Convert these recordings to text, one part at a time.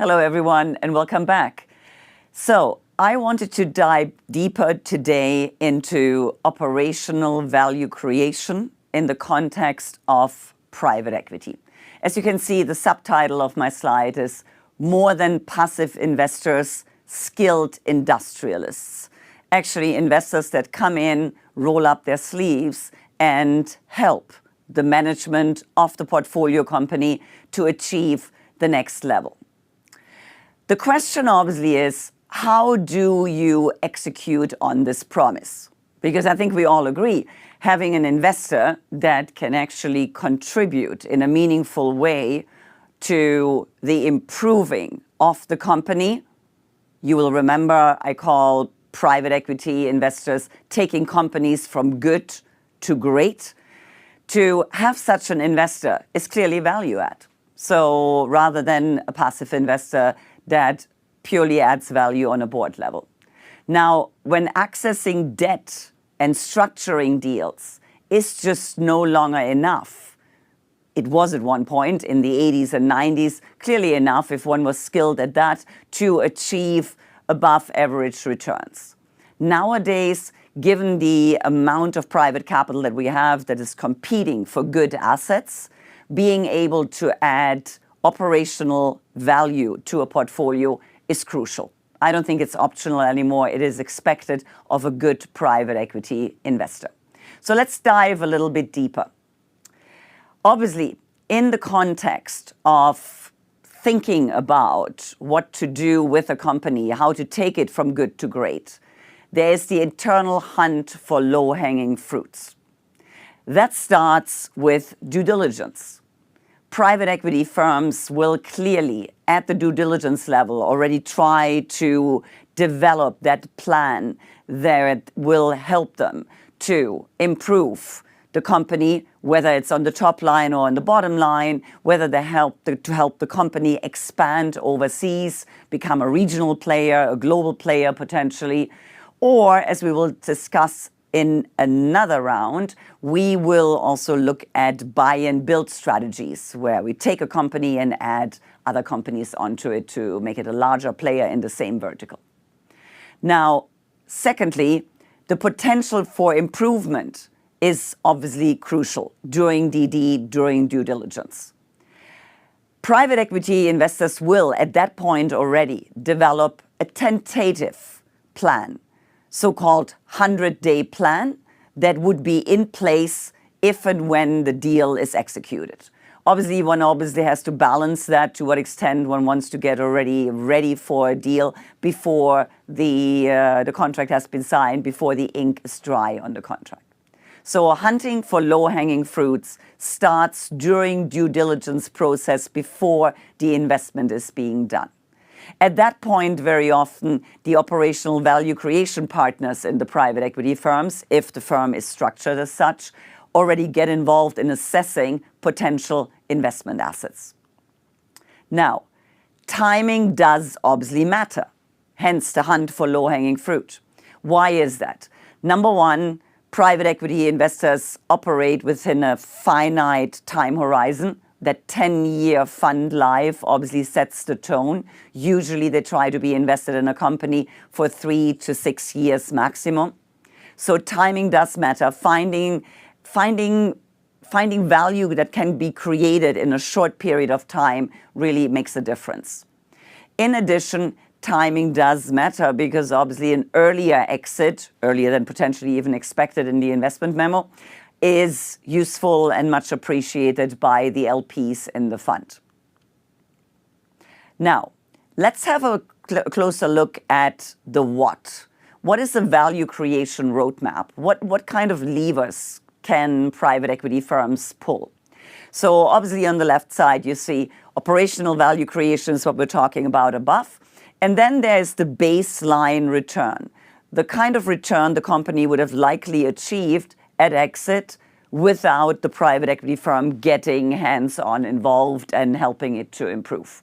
Hello, everyone, and welcome back. So I wanted to dive deeper today into operational value creation in the context of private equity. As you can see, the subtitle of my slide is More Than Passive Investors, Skilled Industrialists. Actually, investors that come in, roll up their sleeves, and help the management of the portfolio company to achieve the next level. The question obviously is, how do you execute on this promise? Because I think we all agree, having an investor that can actually contribute in a meaningful way to the improving of the company. You will remember I call private equity investors taking companies from good to great. To have such an investor is clearly value add. So rather than a passive investor that purely adds value on a board level. Now, when accessing debt and structuring deals is just no longer enough, it was at one point in the 80s and 90s, clearly enough if one was skilled at that to achieve above average returns. Nowadays, given the amount of private capital that we have that is competing for good assets, being able to add operational value to a portfolio is crucial. I don't think it's optional anymore. It is expected of a good private equity investor. So let's dive a little bit deeper. Obviously, in the context of thinking about what to do with a company, how to take it from good to great, there is the eternal hunt for low-hanging fruits. That starts with due diligence. Private equity firms will clearly, at the due diligence level, already try to develop that plan that will help them to improve the company, whether it's on the top line or on the bottom line, whether they help the company expand overseas, become a regional player, a global player potentially, or as we will discuss in another round, we will also look at buy and build strategies where we take a company and add other companies onto it to make it a larger player in the same vertical. Now, secondly, the potential for improvement is obviously crucial during DD, during due diligence. Private equity investors will, at that point already, develop a tentative plan, so-called 100-day plan that would be in place if and when the deal is executed. Obviously, one has to balance that to what extent one wants to get already ready for a deal before the contract has been signed, before the ink is dry on the contract. So hunting for low-hanging fruits starts during due diligence process before the investment is being done. At that point, very often, the operational value creation partners in the private equity firms, if the firm is structured as such, already get involved in assessing potential investment assets. Now, timing does obviously matter, hence the hunt for low-hanging fruit. Why is that? Number one, private equity investors operate within a finite time horizon. That 10-year fund life obviously sets the tone. Usually they try to be invested in a company for 3 to 6 years maximum. So timing does matter. Finding value that can be created in a short period of time really makes a difference. In addition, timing does matter because obviously an earlier exit, earlier than potentially even expected in the investment memo, is useful and much appreciated by the LPs in the fund. Now, let's have a closer look at the what. What is the value creation roadmap? What kind of levers can private equity firms pull? So obviously on the left side, you see operational value creation is what we're talking about above. And then there's the baseline return, the kind of return the company would have likely achieved at exit without the private equity firm getting hands-on involved and helping it to improve.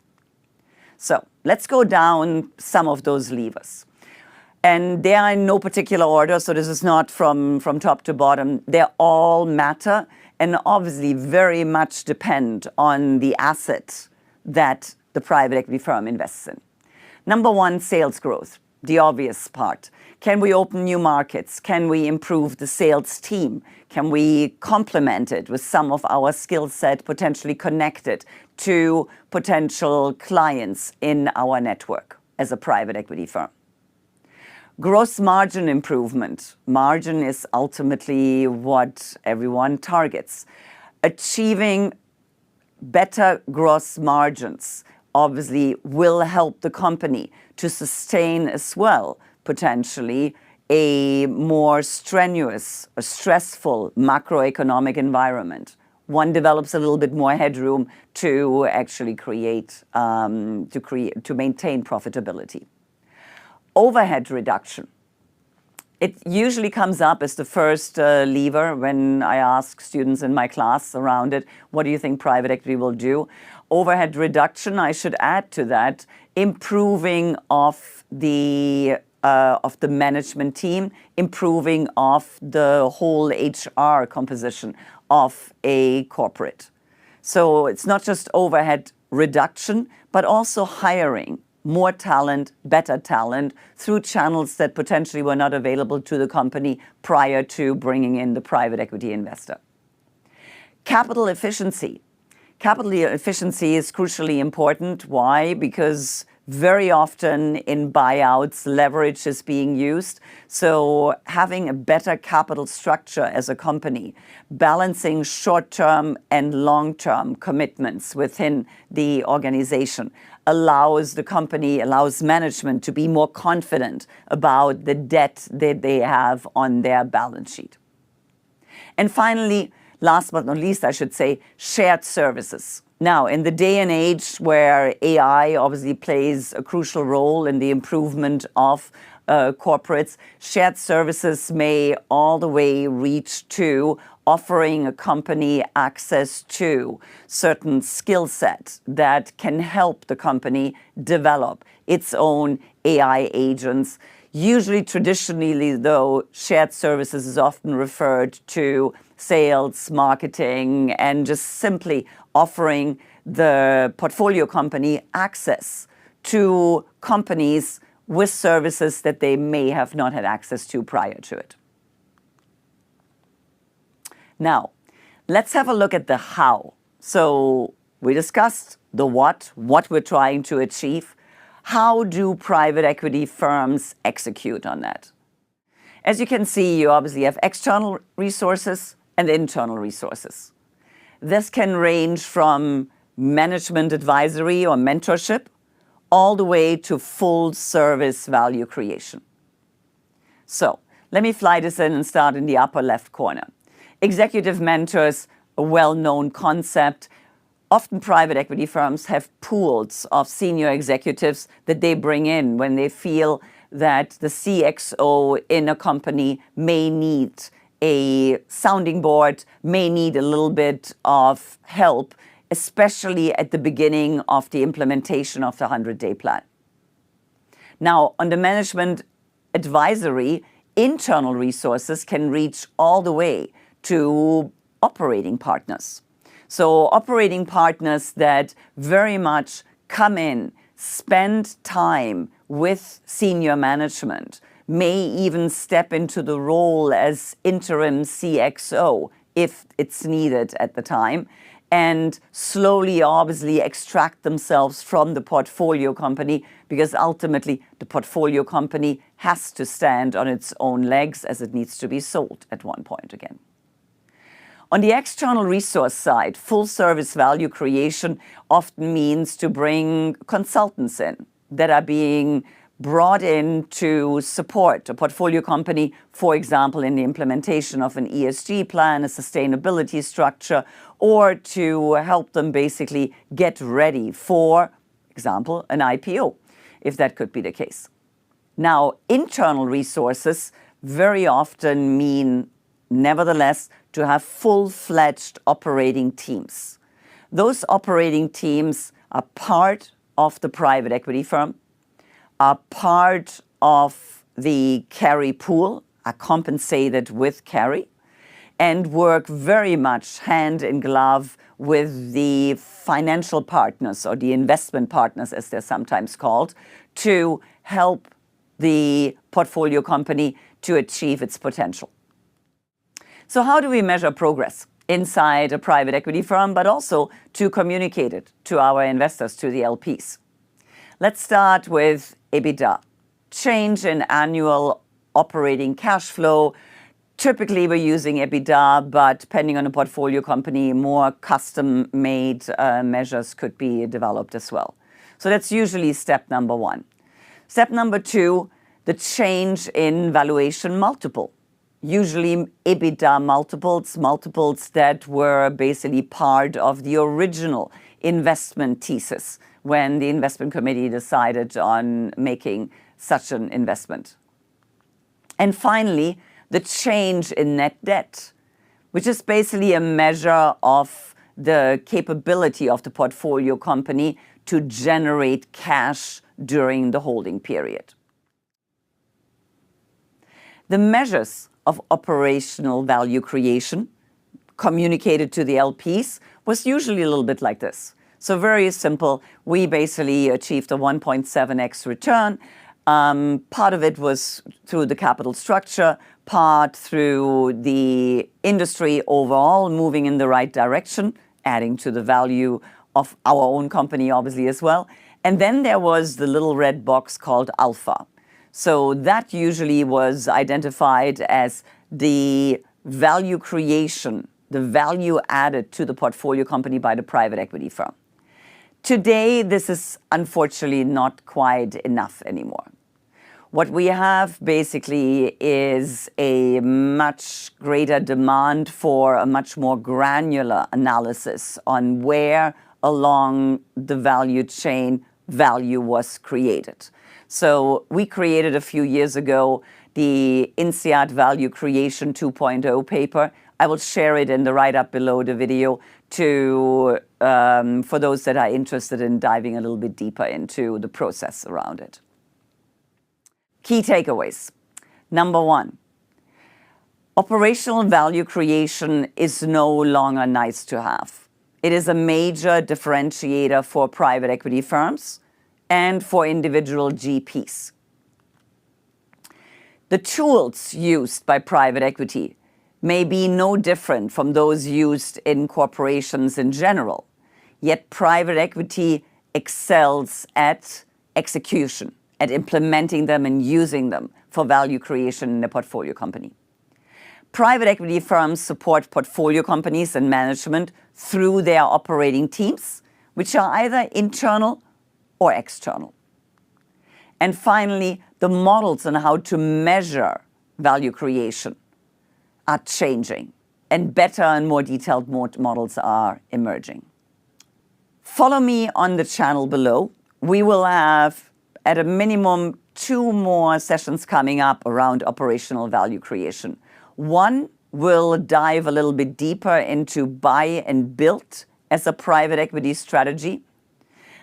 So let's go down some of those levers. And they are in no particular order, so this is not from top to bottom. They all matter and obviously very much depend on the asset that the private equity firm invests in. Number one, sales growth, the obvious part. Can we open new markets? Can we improve the sales team? Can we complement it with some of our skill set potentially connected to potential clients in our network as a private equity firm? Gross margin improvement. Margin is ultimately what everyone targets. Achieving better gross margins obviously will help the company to sustain as well, potentially, a more strenuous, a stressful macroeconomic environment. One develops a little bit more headroom to actually to maintain profitability. Overhead reduction. It usually comes up as the first lever when I ask students in my class around it, what do you think private equity will do? Overhead reduction, I should add to that, improving of the management team, improving of the whole HR composition of a corporate. So it's not just overhead reduction, but also hiring more talent, better talent, through channels that potentially were not available to the company prior to bringing in the private equity investor. Capital efficiency. Capital efficiency is crucially important. Why? Because very often in buyouts, leverage is being used. So having a better capital structure as a company, balancing short-term and long-term commitments within the organization, allows the company, allows management to be more confident about the debt that they have on their balance sheet. And finally, last but not least, I should say, shared services. Now, in the day and age where AI obviously plays a crucial role in the improvement of corporates, shared services may all the way reach to offering a company access to certain skill sets that can help the company develop its own AI agents. Usually, traditionally, though, shared services is often referred to sales, marketing, and just simply offering the portfolio company access to companies with services that they may have not had access to prior to it. Now, let's have a look at the how. So we discussed the what we're trying to achieve. How do private equity firms execute on that? As you can see, you obviously have external resources and internal resources. This can range from management advisory or mentorship all the way to full service value creation. So let me fly this in and start in the upper left corner. Executive mentors, a well-known concept. Often private equity firms have pools of senior executives that they bring in when they feel that the CXO in a company may need a sounding board, may need a little bit of help, especially at the beginning of the implementation of the 100-day plan. Now, on the management advisory, internal resources can reach all the way to operating partners. So operating partners that very much come in, spend time with senior management, may even step into the role as interim CXO if it's needed at the time, and slowly, obviously, extract themselves from the portfolio company, because ultimately the portfolio company has to stand on its own legs as it needs to be sold at one point again. On the external resource side, full service value creation often means to bring consultants in that are being brought in to support a portfolio company, for example, in the implementation of an ESG plan, a sustainability structure, or to help them basically get ready for example, an IPO, if that could be the case. Now, internal resources very often mean, nevertheless, to have full-fledged operating teams. Those operating teams are part of the private equity firm, are part of the carry pool, are compensated with carry, and work very much hand in glove with the financial partners or the investment partners, as they're sometimes called, to help the portfolio company to achieve its potential. So how do we measure progress inside a private equity firm, but also to communicate it to our investors, to the LPs? Let's start with EBITDA, change in annual operating cash flow. Typically, we're using EBITDA, but depending on the portfolio company, more custom-made measures could be developed as well. So that's usually step number one. Step number two, the change in valuation multiple. Usually EBITDA multiples that were basically part of the original investment thesis when the investment committee decided on making such an investment. And finally, the change in net debt, which is basically a measure of the capability of the portfolio company to generate cash during the holding period. The measures of operational value creation communicated to the LPs was usually a little bit like this. So very simple. We basically achieved a 1.7x return. Part of it was through the capital structure, part through the industry overall moving in the right direction, adding to the value of our own company, obviously, as well. And then there was the little red box called alpha. So that usually was identified as the value creation, the value added to the portfolio company by the private equity firm. Today, this is unfortunately not quite enough anymore. What we have basically is a much greater demand for a much more granular analysis on where along the value chain value was created. So we created a few years ago the INSEAD Value Creation 2.0 paper. I will share it in the write-up below the video for those that are interested in diving a little bit deeper into the process around it. Key takeaways. Number one, operational value creation is no longer nice to have. It is a major differentiator for private equity firms and for individual GPs. The tools used by private equity may be no different from those used in corporations in general, yet private equity excels at execution, at implementing them and using them for value creation in a portfolio company. Private equity firms support portfolio companies and management through their operating teams, which are either internal or external. And finally, the models on how to measure value creation are changing, and better and more detailed models are emerging. Follow me on the channel below. We will have, at a minimum, 2 more sessions coming up around operational value creation. One will dive a little bit deeper into buy and build as a private equity strategy.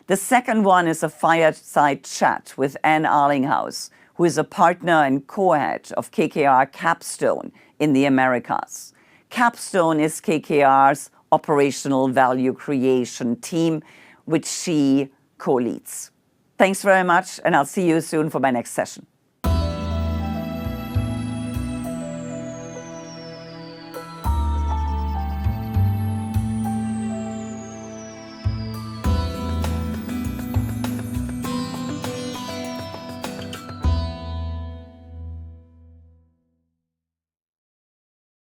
The second one is a fireside chat with Anne Arlinghouse, who is a partner and co-head of KKR Capstone in the Americas. Capstone is KKR's operational value creation team, which she co-leads. Thanks very much, and I'll see you soon for my next session.